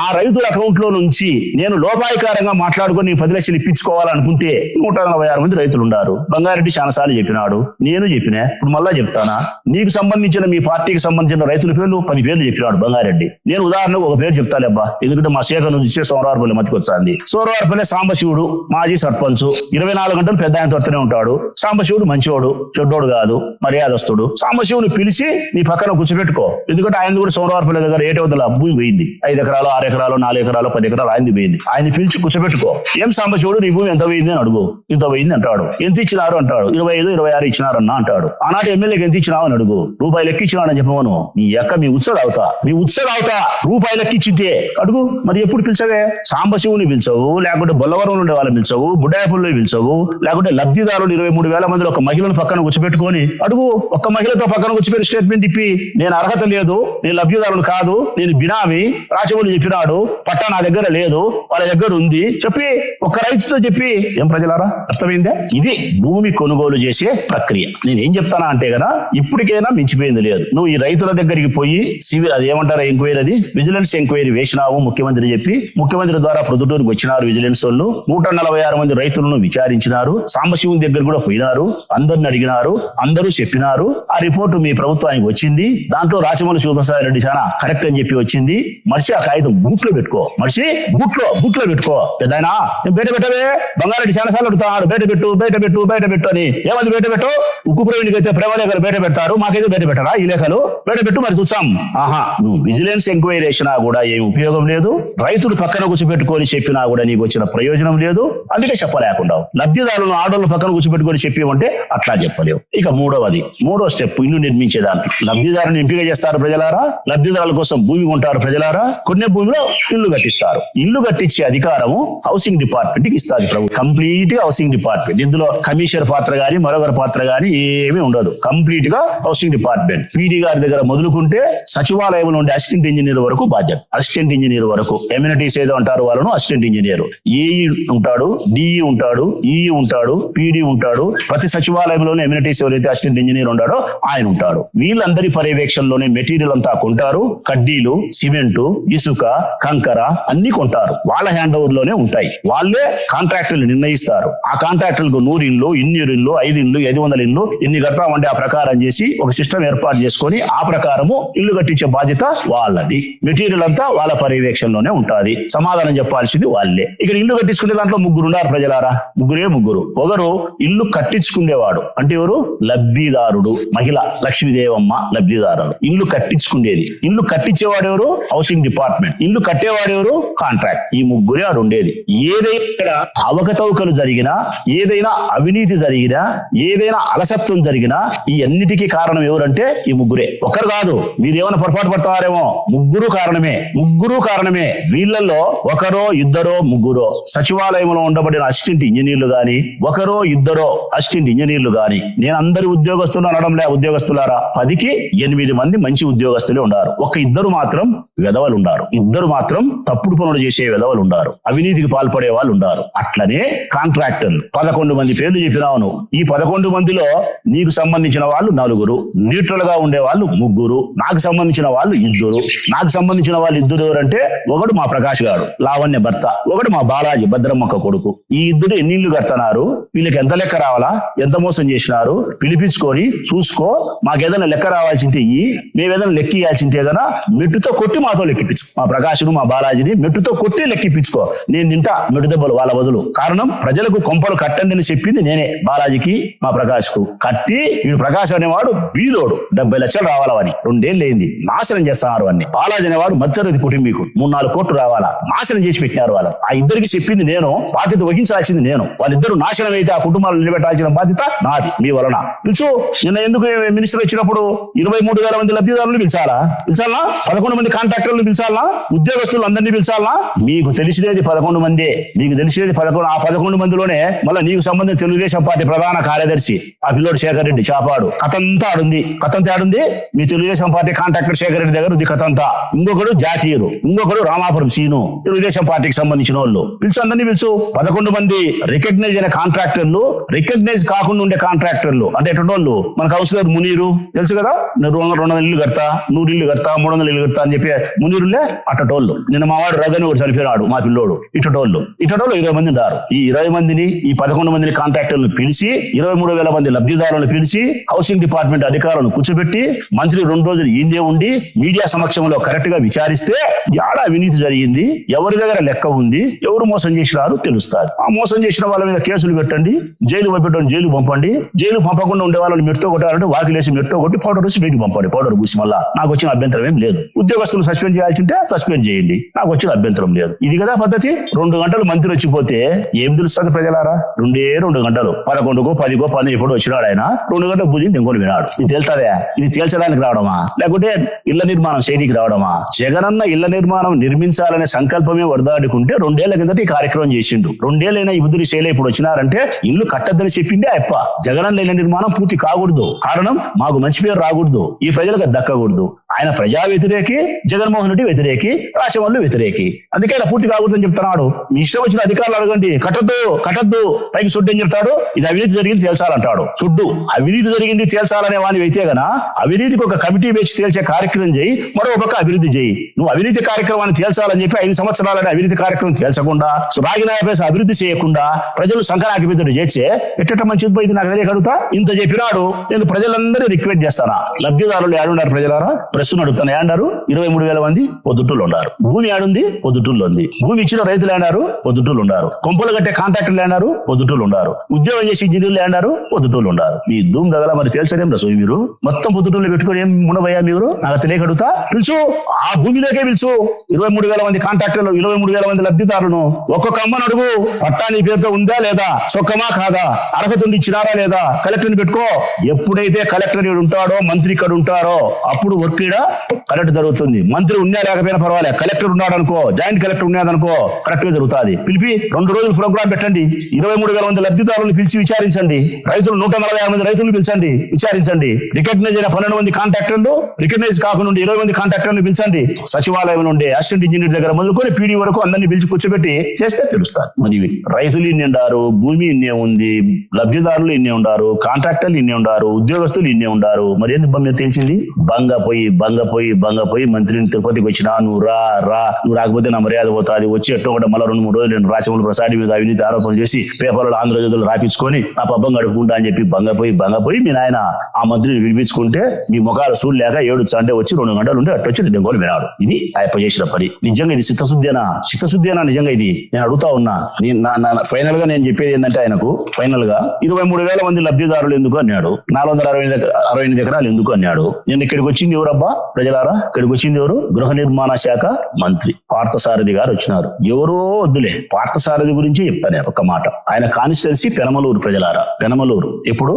ఆ రైతుల అకౌంట్ లో నుంచి నేను లోపాయికారంగా మాట్లాడుకొని 10 లక్షలు ఇప్పించుకోవాలనుకుంటే 146 మంది రైతులు ఉన్నారు. బంగారెడ్డి చాలాసార్లు చెప్పినాడు, నేను చెప్పినా, ఇప్పుడు మళ్ళా చెప్తానా. నీకు సంబంధించిన మీ పార్టీకి సంబంధించిన రైతుల పేర్లు 10 పేర్లు చెప్పినాడు బంగారెడ్డి. నేను ఉదాహరణకు ఒక పేరు చెప్తాలేబ్బా, ఎందుకంటే మా శేఖర్ నుంచి సోమవారపల్లి మతికొచ్చింది. సోమవారపల్లి సాంబశివుడు మాజీ సర్పంచ్, 24 గంటలు పెద్ద ఆయన తోటనే ఉంటాడు. సాంబశివుడు మంచివాడు, చెడ్డోడు కాదు, మర్యాదస్తుడు. సాంబశివుని పిలిచి నీ పక్కన కూర్చోబెట్టుకో. ఎందుకంటే ఆయన కూడా సోమవారపల్లి దగ్గర ఏటవతల భూమి పోయింది. 5 ఎకరాలు 6 ఎకరాలు 4 ఎకరాలు 10 ఎకరాలు ఆయనది పోయింది. ఆయన పిలిచి కూర్చోబెట్టుకో. ఏం సాంబశివుడు నీ భూమి ఎంత పోయింది అని అడుగు. ఇంత పోయింది అంటాడు. ఎంత ఇచ్చినారు అంటాడు. 25-26 ఇచ్చినారన్నా అంటాడు. ఆనాటి ఎమ్మెల్యేకి ఎంత ఇచ్చినావు అని అడుగు. రూపాయలు ఎక్కిచ్చినాడని చెప్పమను. నీ యొక్క మీ ఉత్సవ అవుతా రూపాయలు ఎక్కిచ్చింటే అడుగు. మరి ఎప్పుడు పిలిచవే? సాంబశివుని పిలిచవు, లేకుంటే బొల్లవరం ఉండే వాళ్ళని పిలిచవు, బుడ్డాయపల్లిలో పిలిచవు, లేకుంటే లబ్ధిదారులు 23,000 మందిలో ఒక మహిళను పక్కన కూర్చోబెట్టుకొని అడుగు. ఒక్క మహిళతో పక్కన కూర్చోబెట్టి స్టేట్మెంట్ ఇప్పి నేను అర్హత లేదు, నేను లబ్ధిదారులు కాదు, నేను బినామీ, రాచమౌళి చెప్పినాడు, పట్టా నా దగ్గర లేదు, వాళ్ళ దగ్గర ఉంది చెప్పి ఒక్క రైతుతో చెప్పి ఏం ప్రజలారా అర్థమైందే? ఇది భూమి కొనుగోలు చేసే ప్రక్రియ. నేను ఏం చెప్తానా అంటే కదా, ఇప్పటికైనా మించిపోయింది లేదు. నువ్వు ఈ రైతుల దగ్గరికి పోయి సివిల్ అది ఏమంటారా ఎంక్వైరీ, అది విజిలెన్స్ ఎంక్వైరీ వేసినావు ముఖ్యమంత్రి చెప్పి. ముఖ్యమంత్రి ద్వారా ప్రొద్దుటూరుకు వచ్చినారు విజిలెన్స్ వాళ్ళు. 146 మంది రైతులను విచారించినారు. సాంబశివుని దగ్గర కూడా పోయినారు, అందరిని అడిగినారు, అందరూ చెప్పినారు. ఆ రిపోర్టు మీ ప్రభుత్వానికి వచ్చింది. దాంట్లో రాచమల్లి శివప్రసాద్ రెడ్డి చాలా కరెక్ట్ అని చెప్పి వచ్చింది. మనిషి ఆ కాగితం బూట్లో పెట్టుకో, మనిషి బుట్లో పెట్టుకో. పెద్దయినా బయట పెట్టవే, బంగారెడ్డి చాలాసార్లు అడుగుతాడు బయట పెట్టు అని. ఏమది బయట పెట్టు? ఉక్కు ప్రవీణికి అయితే ప్రేమలేఖలు బయట పెడతారు, మాకైతే బయట పెట్టరా ఈ లేఖలు? బయట పెట్టు మరి చూసాం. నువ్వు విజిలెన్స్ ఎంక్వైరీ చేసినా కూడా ఏమి ఉపయోగం లేదు. రైతులు పక్కన కూర్చోపెట్టుకొని చెప్పినా కూడా నీకు వచ్చిన ప్రయోజనం లేదు. అందుకే చెప్పలేకుండా లబ్ధిదారులను ఆడోళ్ళు పక్కన కూర్చోపెట్టుకొని చెప్పివంటే అట్లా చెప్పలేవు. ఇక మూడో స్టెప్ ఇల్లు నిర్మించేదాన్ని. లబ్ధిదారుని ఎంపిక చేస్తారు ప్రజలారా, లబ్ధిదారుల కోసం భూమి కొంటారు ప్రజలారా, కొన్ని భూమిలో ఇల్లు కట్టిస్తారు. ఇల్లు కట్టించే అధికారము హౌసింగ్ డిపార్ట్మెంట్ కి ఇస్తారు ప్రభుత్వం. కంప్లీట్ గా హౌసింగ్ డిపార్ట్మెంట్. ఇందులో కమిషనర్ పాత్ర గాని మరొకరి పాత్ర గాని ఏమీ ఉండదు. కంప్లీట్ గా హౌసింగ్ డిపార్ట్మెంట్. పీడీ గారి దగ్గర మొదలుకుంటే సచివాలయంలో ఉండే అసిస్టెంట్ ఇంజనీర్ వరకు బాధ్యత. అసిస్టెంట్ ఇంజనీర్ వరకు ఎమ్యూనిటీస్ ఏదో అంటారు వాళ్ళను అసిస్టెంట్ ఇంజనీర్. ఏఈ ఉంటాడు, డిఈ ఉంటాడు, ఈఈ ఉంటాడు, పీడీ ఉంటాడు. ప్రతి సచివాలయంలోనే ఎమ్యూనిటీస్ ఎవరైతే అసిస్టెంట్ ఇంజనీర్ ఉంటాడో ఆయన ఉంటాడు. వీళ్ళందరి పర్యవేక్షణలోనే మెటీరియల్ అంతా కొంటారు. కడ్డీలు, సిమెంటు, ఇసుక, కంకర అన్ని కొంటారు. వాళ్ళ హ్యాండ్ ఓవర్ లోనే ఉంటాయి. వాళ్ళే కాంట్రాక్టులు నిర్ణయిస్తారు. ఆ కాంట్రాక్టులకు 100 ఇళ్ళు, 200 ఇళ్ళు, 5 ఇళ్ళు, 500 ఇళ్ళు ఎన్ని కడతామంటే ఆ ప్రకారం చేసి ఒక సిస్టమ్ ఏర్పాటు చేసుకొని ఆ ప్రకారము ఇల్లు కట్టించే బాధ్యత వాళ్ళది. మెటీరియల్ అంతా వాళ్ళ పర్యవేక్షణలోనే ఉంటుంది. సమాధానం చెప్పాల్సింది వాళ్ళే. ఇక్కడ ఇల్లు కట్టించుకునే దాంట్లో 3 ఉన్నారు ప్రజలారా. ముగ్గురు. ఒకరు ఇల్లు కట్టించుకునేవాడు అంటే ఎవరు? లబ్ధిదారుడు. మహిళ లక్ష్మీదేవమ్మ లబ్ధిదారుడు. ఇల్లు కట్టించుకునేది. ఇల్లు కట్టించేవాడు ఎవరు? Housing department. ఇల్లు కట్టేవాడు ఎవరు? కాంట్రాక్ట్. ఈ ముగ్గురే ఆడు ఉండేది. ఏదైనా అవకతవకలు జరిగినా, ఏదైనా అవినీతి జరిగినా, ఏదైనా అలసత్వం జరిగినా ఈ అన్నిటికీ కారణం ఎవరంటే ఈ ముగ్గురే. ఒకరు కాదు. మీరేమైనా పొరపాటు పడతారేమో. ముగ్గురు కారణమే. వీళ్ళల్లో ఒకరో ఇద్దరో ముగ్గురో సచివాలయంలో ఉండబడిన అసిస్టెంట్ ఇంజనీర్లు గాని, ఒకరో ఇద్దరో అసిస్టెంట్ ఇంజనీర్లు గాని. నేను అందరి ఉద్యోగస్తులు అనడంలే, ఉద్యోగస్తులారా 10కి 8 మంది మంచి ఉద్యోగస్తులే ఉన్నారు. ఒక ఇద్దరు మాత్రం వెధవలు ఉన్నారు. ఇద్దరు మాత్రం తప్పుడు పనులు చేసే వెధవలు ఉన్నారు. అవినీతికి పాల్పడే వాళ్ళు ఉన్నారు. అట్లనే కాంట్రాక్టర్లు 11 మంది పేర్లు చెప్పినావు నువ్వు. ఈ 11 మందిలో నీకు సంబంధించిన వాళ్ళు 4, న్యూట్రల్ గా ఉండే వాళ్ళు 3, నాకు సంబంధించిన వాళ్ళు 2. నాకు సంబంధించిన వాళ్ళు 2 ఎవరంటే ఒకడు మా ప్రకాష్ గారు లావణ్య భర్త, ఒకడు మా బాలాజీ భద్రమ్మక్క కొడుకు. ఈ 2 ఎన్ని ఇల్లు కడతన్నారు, వీళ్ళకి ఎంత లెక్క రావాలా, ఎంత మోసం చేసినారు పిలిపించుకొని చూసుకో. మాకేదైనా లెక్క రావాల్సింటే మేమేదైనా లెక్క ఇవ్వాల్సింటే కదా మెట్టుతో కొట్టి మాతో లెక్కిపించు. మా ప్రకాష్ను మా బాలాజీని మెట్టుతో కొట్టి లెక్కిపించుకో. నేను తింటా మెట్టు దెబ్బలు వాళ్ళ బదులు. కారణం ప్రజలకు కొంపలు కట్టండి అని చెప్పింది నేనే. బాలాజీకి మా ప్రకాష్ కు కట్టి వీడు ప్రకాష్ అనేవాడు బీదోడు 70 లక్షలు రావాలని 2 ఏళ్ళు అయింది నాశనం చేస్తున్నారు అన్ని. బాలాజీ అనేవాడు మధ్యతరగతి కుటుంబీకుడు 3-4 కోట్లు రావాలా నాశనం చేసి పెట్టినారు వాళ్ళు. ఆ ఇద్దరికి చెప్పింది నేను, బాధ్యత వహించాల్సింది నేను. వాళ్ళిద్దరు నాశనం అయితే ఆ కుటుంబాలను నిలబెట్టాల్సిన బాధ్యత నాది మీ వలన. పిలుచు. నిన్న ఎందుకు మినిస్టర్ వచ్చినప్పుడు 23,000 మంది లబ్ధిదారులు పిలిచాలా? 11 మంది కాంట్రాక్టర్లు పిలిచాలా? ఉద్యోగస్తులు అందరినీ పిలిచాలా? మీకు తెలిసినది 11 మంది. మీకు తెలిసినది 11. ఆ 11 మందిలోనే మళ్ళీ నీకు సంబంధించిన తెలుగుదేశం పార్టీ ప్రధాన కార్యదర్శి ఆ పిల్లోడు శేఖర్ రెడ్డి చాపాడు. కథంతా ఆడుంది. మీ తెలుగుదేశం పార్టీ కాంట్రాక్టర్ శేఖర్ రెడ్డి దగ్గర ఉంది కథంతా. ఇంకొకడు జాతీయులు, ఇంకొకడు రామాపురం సీను, తెలుగుదేశం పార్టీకి సంబంధించిన వాళ్ళు. పిలుచు, అందరినీ పిలుచు. 11 మంది రికగ్నైజ్ అయిన కాంట్రాక్టర్లు, రికగ్నైజ్ కాకుండా ఉండే కాంట్రాక్టర్లు అంటే ఎటువంటి మనకు కౌన్సిలర్ మునీరు తెలుసు కదా, 200 ఇల్లు కడతా, 100 ఇల్లు కడతా, 300 ఇల్లు కడతా అని చెప్పి మునీరులే అట్టటోళ్ళు. నిన్న మా వాడు రగని ఒకటి చనిపోయినాడు మా పిల్లోడు. ఇట్టటోళ్ళు 20 మంది ఉన్నారు. ఈ 20 మందిని, ఈ 11 మందిని కాంట్రాక్టర్లను పిలిచి 23,000 మంది లబ్ధిదారులను పిలిచి హౌసింగ్ డిపార్ట్మెంట్ అధికారులను కూర్చోబెట్టి మంత్రి 2 రోజులు ఈయనే ఉండి మీడియా సమక్షంలో కరెక్ట్ గా విచారిస్తే యాడ అవినీతి జరిగింది, ఎవరి దగ్గర లెక్క ఉంది, ఎవరు మోసం చేసినారు తెలుస్తారు. ఆ మోసం చేసిన వాళ్ళ మీద కేసులు పెట్టండి, జైలు పంపేటోని జైలు పంపండి. జైలు పంపకుండా ఉండే వాళ్ళని మెట్టుతో కొట్టాలంటే వాకిలేసి మెట్టుతో కొట్టి పౌడర్ వేసి బయటికి పంపండి. పౌడర్ పూసి మళ్ళా నాకు వచ్చిన అభ్యంతరం ఏం లేదు. ఉద్యోగస్తులు సస్పెండ్ చేయాల్సింటే సస్పెండ్ చేయండి, నాకు వచ్చిన అభ్యంతరం లేదు. ఇది కదా పద్ధతి. 2 గంటలు మంత్రి వచ్చిపోతే ఏం తెలుస్తుంది ప్రజలారా? 2 గంటలు 11కో 10కో 12 ఎప్పుడు వచ్చినాడు ఆయన. 2 గంటలు బుద్ధి ఇంకొని వినాడు. ఇది తేల్తాదా? ఇది తేల్చడానికి రావడమా లేకుంటే ఇళ్ల నిర్మాణం చేయడానికి రావడమా? జగనన్న ఇళ్ల నిర్మాణం నిర్మించాలనే సంకల్పమే వరదాడుకుంటే 2 ఏళ్ల కిందట ఈ కార్యక్రమం చేసిండు. 2 ఏళ్ళైనా ఈ బుద్ధుడి శైలి ఇప్పుడు వచ్చినారంటే ఇల్లు కట్టద్దని చెప్పిండే అప్ప. జగనన్న ఇళ్ల నిర్మాణం పూర్తి కాకూడదు. కారణం మాకు మంచి పేరు రాకూడదు, ఈ ప్రజలకు దక్కకూడదు. ఆయన ప్రజా వ్యతిరేకి, జగన్మోహన్ రెడ్డి వ్యతిరేకి, రాష్ట్రంలో వ్యతిరేకి. అందుకే ఇలా పూర్తి కాకూడదని చెప్తున్నాడు. మీ ఇష్టం వచ్చిన అధికారులు అడగండి, కట్టద్దు పైకి సుడ్డు అని చెప్తాడు. ఇది అవినీతి జరిగింది తేల్చాలంటాడు. సుడ్డు అవినీతి జరిగింది తేల్చాలనే వాని అయితే గనా అవినీతికి ఒక కమిటీ వేసి తేల్చే కార్యక్రమం చేయి, మరో పక్క అభివృద్ధి చేయి. నువ్వు అవినీతి కార్యక్రమాన్ని తేల్చాలని చెప్పి 5 సంవత్సరాలని అవినీతి కార్యక్రమం తేల్చకుండా రాగినాయపేసి అభివృద్ధి చేయకుండా ప్రజలు సంకనాకి పెద్దడు చేస్తే ఎట్ట మంచిది పోయింది నాకు తెలియక అడుగుతా. ఇంత చెప్పినాడు. నేను ప్రజలందరూ రిక్వెస్ట్ చేస్తానా, లబ్ధిదారులు ఏడున్నారు ప్రజలారా? ప్రశ్న అడుగుతాను. ఏడారు 23,000 మంది పొద్దుటూళ్ళు ఉన్నారు. భూమి ఆడుంది పొద్దుటూళ్ళు ఉంది. భూమి ఇచ్చిన రైతులు ఏడారు, పొద్దుటూళ్ళు ఉండారు. కొంపలు కట్టే కాంట్రాక్టర్లు ఏడారు, పొద్దుటూళ్ళు ఉండారు. ఉద్యోగం చేసి ఇంజనీర్లు ఏడారు, పొద్దుటూళ్ళు ఉండారు. మీ ధూమ్ దగ్గర మరి తెలుసదేం రసో మీరు మొత్తం పొద్దుటూళ్ళు పెట్టుకుని ఏం ఉండబోయా మీరు? నాకు తెలియకడుగుతా, పిలుచు, ఆ భూమిలోకే పిలుచు. 23,000 మంది కాంట్రాక్టర్లు, 23,000 మంది లబ్ధిదారులను ఒక్కొక్క అమ్మను అడుగు. పట్టా నీ పేరుతో ఉందా లేదా, సొక్కమా కాదా, అర్హత ఉండి ఇచ్చినారా లేదా, కలెక్టర్ని పెట్టుకో. ఎప్పుడైతే కలెక్టర్ ఉంటాడో, మంత్రి ఇక్కడ ఉంటారో, అప్పుడు వర్క్ ఇక్కడ కరెక్ట్ జరుగుతుంది. మంత్రి ఉన్నా లేకపోయినా పర్వాలేదు, కలెక్టర్ ఉన్నాడు అనుకో, జాయింట్ కలెక్టర్ ఉన్నాడనుకో, కరెక్ట్ గా జరుగుతుంది. పిలిపి 2 రోజులు ప్రోగ్రామ్ పెట్టండి. 23,000 మంది లబ్ధిదారులను పిలిచి విచారించండి. రైతులు 146 మంది రైతులను పిలిచండి, విచారించండి. రికగ్నైజ్ అయిన 12 మంది కాంట్రాక్టర్లు, రికగ్నైజ్ కాకుండా 20 మంది కాంట్రాక్టర్లు పిలిచండి. సచివాలయం నుండి అసిస్టెంట్ ఇంజనీర్ దగ్గర మొదలుకొని పీడీ వరకు అందరినీ పిలిచి కూర్చోబెట్టి చేస్తే తెలుస్తారు. మరి రైతులు ఇన్ని ఉండారు, భూమి ఇన్నే ఉంది, లబ్ధిదారులు ఇన్నే ఉండారు, కాంట్రాక్టర్లు ఇన్నే ఉండారు, ఉద్యోగస్తులు ఇన్నే ఉండారు. మరి ఎందుకు బంగ తెలిసింది? బంగపోయి మంత్రిని తిరుపతికి వచ్చినా, నువ్వు నువ్వు రాకపోతే నా మర్యాద పోతుంది. వచ్చి ఎట్టో ఒకటి మళ్ళీ 2-3 రోజులు నేను రాచమూలు ప్రసాద్ మీద అవినీతి ఆరోపణలు చేసి పేపర్లో ఆంధ్రజ్యోతులు రాపించుకొని నా పబ్బం గడుపుకుంటా అని చెప్పి బంగపోయి మీ నాయన ఆ మంత్రిని విడిపించుకుంటే మీ ముఖాలు సూళ్ళు లేక ఏడుచా అంటే వచ్చి 2 గంటలు ఉంటే అట్టొచ్చి దెంగోలు వినాడు. ఇది ఆయప్ప చేసిన పని. నిజంగా ఇది చిత్తశుద్ధేనా? నిజంగా ఇది నేను అడుగుతా ఉన్నా. ఫైనల్ గా నేను చెప్పేది ఏంటంటే, ఆయనకు ఫైనల్ గా 23,000 మంది లబ్ధిదారులు ఎందుకు అన్నాడు, 468 ఎకరాలు ఎందుకు అన్నాడు. నేను ఇక్కడికి వచ్చింది ఎవరబ్బా ప్రజలారా? ఇక్కడికి వచ్చింది ఎవరు? గృహ నిర్మాణ శాఖ మంత్రి పార్థసారథి గారు వచ్చినారు. ఎవరో వద్దులే, పార్థసారథి గురించి చెప్తాను ఒక్క మాట. ఆయన కాన్స్టిట్యున్సీ పెనమలూరు. ప్రజలారా, పెనమలూరు ఇప్పుడు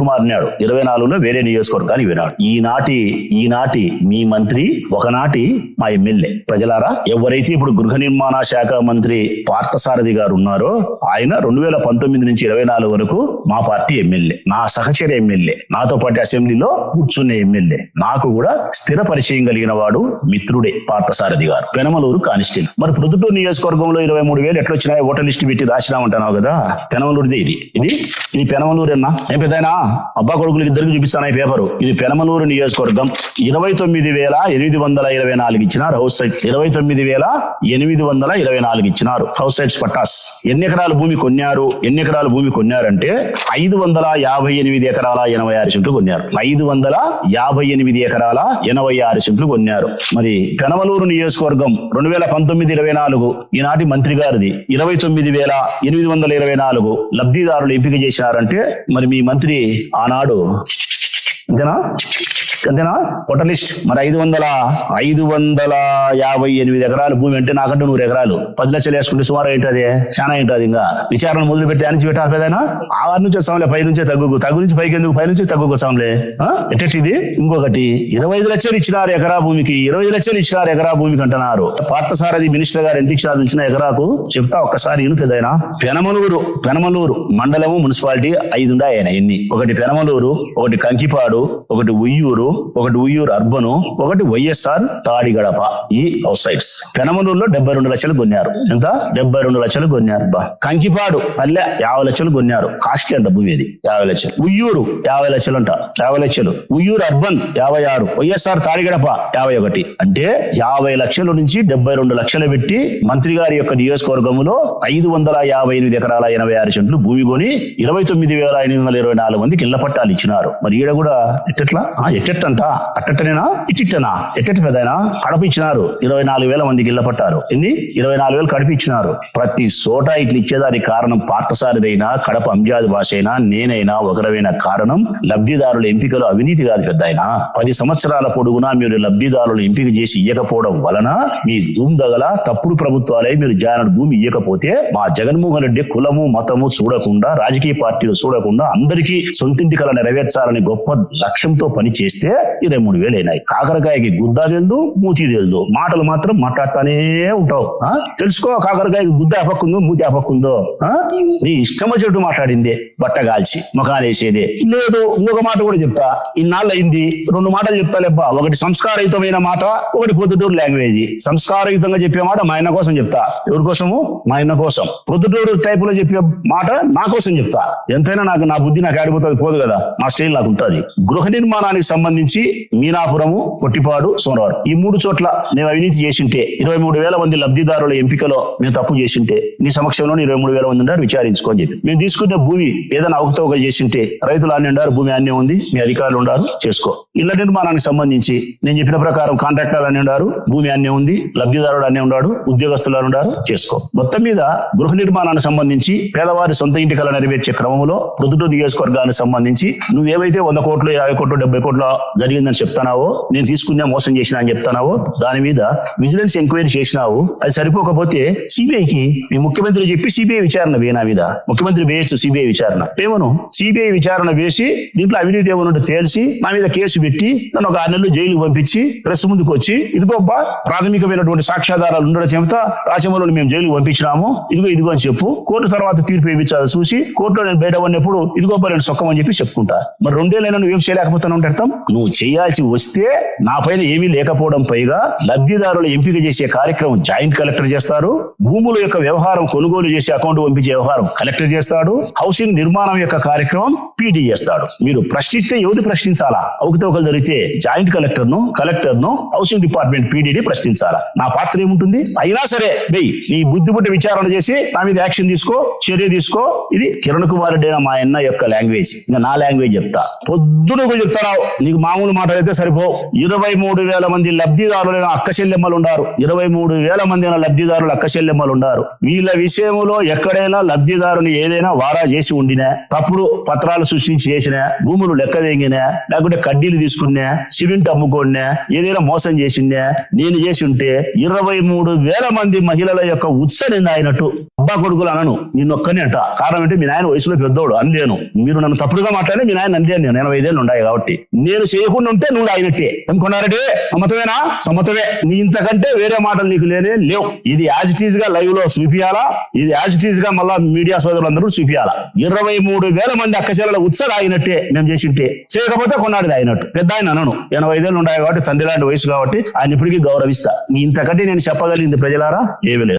మారినాడు. 24లో వేరే నియోజకవర్గానికి వినాడు. ఈనాటి మీ మంత్రి, ఒకనాటి మా ఎమ్మెల్యే. ప్రజలారా, ఎవరైతే ఇప్పుడు గృహ నిర్మాణ శాఖ మంత్రి పార్థసారథి గారు ఉన్నారో, ఆయన 2019 నుంచి 24 వరకు మా పార్టీ ఎమ్మెల్యే, నా సహచర ఎమ్మెల్యే, నాతో పాటు అసెంబ్లీలో కూర్చునే ఎమ్మెల్యే, నాకు కూడా స్థిర పరిచయం కలిగిన వాడు, మిత్రుడే పార్థసారథి గారు. పెనమలూరు కానిస్టేబుల్. మరి ప్రొద్దుటూరు నియోజకవర్గంలో 23,000 ఎట్లొచ్చినాయి? ఓటర్ లిస్ట్ పెట్టి రాసినామంటున్నావు కదా, పెనమలూరుది ఇది పెనమలూరు అన్నా. ఏం పెద్దయినా అబ్బా కొడుకులకి ఇద్దరికి చూపిస్తాను ఈ పేపరు. ఇది పెనమలూరు నియోజకవర్గం. 29,824 ఇచ్చినారు హౌస్ సైట్. 29,824 ఇచ్చినారు హౌస్ సైట్స్ పట్టాస్. ఎన్ని ఎకరాల భూమి కొన్నారంటే 558 ఎకరాల 86 సెంట్లు కొన్నారు. 558 ఎకరాల 86 సెంట్లు కొన్నారు. మరి పెనమలూరు నియోజకవర్గం 2019-24 ఈనాటి మంత్రి గారిది 29,824 లబ్ధిదారులు ఎంపిక చేసినారంటే, మరి మీ మంత్రి ఆనాడు అంతేనా ఓటర్ లిస్ట్. మరి 558 ఎకరాల భూమి అంటే నాకంటే 100 ఎకరాలు 10 లక్షలు వేసుకుంటే సుమారు ఏంటది? చాలా ఏంటది. ఇంకా విచారణ మొదలు పెట్టి నుంచి పెట్టాలి పెదైనా. ఆ వారి నుంచి వస్తాంలే, పై నుంచే తగ్గు నుంచి పైకి ఎందుకు, పై నుంచి తగ్గుకు వస్తాంలే. ఎట్టేది ఇంకొకటి 25 లక్షలు ఇచ్చినారు ఎకరా భూమికి. 20 లక్షలు ఇచ్చినారు ఎకరా భూమికి అంటున్నారు. పార్థసారథి మినిస్టర్ గారు ఎంత ఇచ్చినారు ఇచ్చిన ఎకరాకు చెప్తా ఒక్కసారి ఇను పెదైనా. పెనమలూరు మండలము, మున్సిపాలిటీ 5 ఉన్నాయి. ఎన్ని? ఒకటి పెనమలూరు, ఒకటి కంకిపాడు, ఒకటి ఉయ్యూరు, ఒకటి ఉయ్యూరు అర్బను, ఒకటి వైఎస్ఆర్ తాడిగడప. ఈ హౌస్ సైట్స్ పెనమలూరులో 72 లక్షలు కొన్నారు. ఎంత? 72 లక్షలు కొన్నారు. కంకిపాడు అల్లె 50 లక్షలు కొన్నారు. కాస్ట్లీ అంట భూమి అది, 50 లక్షలు. ఉయ్యూరు 50 లక్షలు అంట, 50 లక్షలు. ఉయ్యూరు అర్బన్ 56, వైఎస్ఆర్ తాడిగడప 51. అంటే 50 లక్షల నుంచి 72 లక్షలు పెట్టి మంత్రి గారి యొక్క నియోజకవర్గంలో 558 ఎకరాల 86 సెంట్లు భూమి కొని 29,824 మందికి ఇళ్ల పట్టాలు ఇచ్చినారు. మరి ఈడ కూడా ఎట్టంట అట్టనేనా ఇచ్చిట్టనా ఎట్టెట్ పెదైనా కడప ఇచ్చినారు. 24,000 మందికి ఇళ్ల పట్టారు. ఎన్ని? 24,000 కడప ఇచ్చినారు. ప్రతి చోట ఇట్లా ఇచ్చేదానికి కారణం పార్థసారథైనా, కడప అంజాద్ భాష అయినా, నేనైనా ఒకరమైన కారణం లబ్ధిదారుల ఎంపికలు అవినీతి కాదు పెద్దాయన. 10 సంవత్సరాల పొడుగునా మీరు లబ్ధిదారులు ఎంపిక చేసి ఇయ్యకపోవడం వలన మీ దుందగల తప్పుడు ప్రభుత్వాలే మీరు జానడు భూమి ఇయ్యకపోతే మా జగన్మోహన్ రెడ్డి కులము మతము చూడకుండా, రాజకీయ పార్టీలు చూడకుండా అందరికీ సొంతింటి కల నెరవేర్చాలని గొప్ప లక్ష్యంతో పని చేస్తే 23,000 అయినాయి. కాకరకాయకి గుద్ద తెలుదు, మూతి తెలుదు, మాటలు మాత్రం మాట్లాడుతానే ఉంటావు. తెలుసుకో, కాకరకాయకి గుద్ద అపక్కుందో మూతి అపక్కుందో. నీ ఇష్టం వచ్చేట్టు మాట్లాడిందే, బట్ట కాల్చి ముఖానేసేదే లేదు. ఇంకొక మాట కూడా చెప్తా, ఇన్నాళ్ళు అయింది 2 మాటలు చెప్తా లేబ్బా. ఒకటి సంస్కారయుతమైన మాట, ఒకటి పొద్దుటూరు లాంగ్వేజ్. సంస్కారయుతంగా చెప్పే మాట మా ఆయన కోసం చెప్తా. ఎవరి కోసము? మా ఆయన కోసం. పొద్దుటూరు టైప్ లో చెప్పే మాట నా కోసం చెప్తా. ఎంతైనా నాకు నా బుద్ధి నాకు ఆడిపోతుంది పోదు కదా, మా స్టైల్ నాకు ఉంటుంది. గృహ నిర్మాణానికి సంబంధించి సంబంధించి మీనాపురము, కొట్టిపాడు, సోమవారం ఈ 3 చోట్ల నేను అవినీతి చేసింటే 23,000 మంది లబ్ధిదారుల ఎంపికలో నేను తప్పు చేసింటే నీ సమక్షంలో 23,000 మంది ఉన్నారు, విచారించుకొని చెప్పి మేము తీసుకునే భూమి ఏదైనా అవకతవక చేసింటే రైతులు అన్నీ ఉండారు, భూమి అన్నీ ఉంది, మీ అధికారులు ఉండారు, చేసుకో. ఇళ్ల నిర్మాణానికి సంబంధించి నేను చెప్పిన ప్రకారం కాంట్రాక్టర్లు అన్నీ ఉండారు, భూమి అన్నీ ఉంది, లబ్ధిదారుడు అన్నీ ఉన్నాడు, ఉద్యోగస్తులు ఉండారు, చేసుకో. మొత్తం మీద గృహ నిర్మాణానికి సంబంధించి పేదవారి సొంత ఇంటి కల నెరవేర్చే క్రమంలో ప్రొద్దుటూరు నియోజకవర్గానికి సంబంధించి నువ్వేవైతే 100 కోట్లు 50 కోట్లు 70 కోట్ల జరిగిందని చెప్తున్నావో, నేను తీసుకునే మోసం చేసినా అని చెప్తున్నావో, దాని మీద విజిలెన్స్ ఎంక్వైరీ చేసినావు. అది సరిపోకపోతే సిబిఐకి మీ ముఖ్యమంత్రి చెప్పి సిబిఐ విచారణ వేనా మీద ముఖ్యమంత్రి వేయచ్చు సిబిఐ విచారణ. ఏమను సిబిఐ విచారణ వేసి దీంట్లో అవినీతి ఏమన్నా తేల్చి నా మీద కేసు పెట్టి నన్ను ఒక 6 నెలలు జైలుకు పంపించి ప్రెస్ ముందుకు వచ్చి ఇదిగో ప్రాథమికమైనటువంటి సాక్ష్యాధారాలు ఉండడం చెబుతా రాచమల్లిని మేము జైలుకు పంపించినాము, ఇదిగో అని చెప్పు. కోర్టు తర్వాత తీర్పు ఇవ్వాలి చూసి కోర్టులో నేను బయట ఉన్నప్పుడు ఇదిగో నేను సొక్కమని చెప్పి చెప్పుకుంటా. మరి 2 ఏళ్ళైనా నువ్వేం చేయలేకపోతాను అంటే అర్థం. నువ్వు చేయాల్సి వస్తే నా పైన ఏమీ లేకపోవడం పైగా లబ్ధిదారుల ఎంపిక చేసే కార్యక్రమం జాయింట్ కలెక్టర్ చేస్తారు, భూముల యొక్క వ్యవహారం కొనుగోలు చేసి అకౌంట్ పంపించే వ్యవహారం కలెక్టర్ చేస్తాడు, హౌసింగ్ నిర్మాణం యొక్క కార్యక్రమం పీడీ చేస్తాడు. మీరు ప్రశ్నిస్తే ఎవరు ప్రశ్నించాలా? అవకతవకలు జరిగితే జాయింట్ కలెక్టర్ ను హౌసింగ్ డిపార్ట్మెంట్ పీడీని ప్రశ్నించాలా? నా పాత్ర ఏముంటుంది? అయినా సరే నీ బుద్ధిబుద్ధి విచారణ చేసి నా మీద యాక్షన్ తీసుకో, చర్య తీసుకో. ఇది కిరణ్ కుమార్ రెడ్డి మా అన్న యొక్క లాంగ్వేజ్. ఇంకా నా లాంగ్వేజ్ చెప్తా. పొద్దున చెప్తావు, నీకు మామూలు మాటలు అయితే సరిపోవు. 23,000 మంది లబ్ధిదారులైన అక్క చెల్లెమ్మలు ఉన్నారు, 23,000 మంది లబ్ధిదారులు అక్క చెల్లెమ్మలు ఉన్నారు. వీళ్ళ విషయంలో ఎక్కడైనా లబ్ధిదారుని ఏదైనా వారా చేసి ఉండినా, తప్పుడు పత్రాలు సృష్టించి చేసినా, భూములు లెక్క తెంగినా, లేకుంటే కడ్డీలు తీసుకున్నా, సిమెంట్ అమ్ముకున్నా, ఏదైనా మోసం చేసిందా, నేను చేసి ఉంటే 23,000 మంది మహిళల యొక్క ఉత్సని అయినట్టు అబ్బా కొడుకులు అనను, నిన్నొక్కనే అంట. కారణం అంటే మీ నాయన వయసులో పెద్దోడు అనలేను. మీరు నన్ను తప్పుడుగా మాట్లాడి మీ నాయన అనలేను. నేను 85 ఏళ్ళు ఉన్నాయి కాబట్టి నేను చేయకుండా ఉంటే నువ్వు అయినట్టే. అనుకున్నారంటే సమ్మతమేనా? సమ్మతమే. నీ ఇంతకంటే వేరే మాటలు నీకు లేవు. ఇది యాజ్ ఇట్ ఈజ్ గా లైవ్ లో చూపియాలా, ఇది యాజ్ ఇట్ ఈజ్ గా మళ్ళా మీడియా సోదరులందరూ చూపియాలా. 23,000 మంది అక్కచెల్లెల ఉత్సవం అయినట్టే మేము చేసింటే, చేయకపోతే కొన్నాడు అయినట్టు. పెద్ద ఆయన అనను, 85 ఏళ్ళు ఉన్నాయి కాబట్టి తండ్రి లాంటి వయసు కాబట్టి ఆయన ఇప్పటికీ గౌరవిస్తా. ఇంతకంటే నేను చెప్పగలిగింది ప్రజలారా ఏమీ లేదు.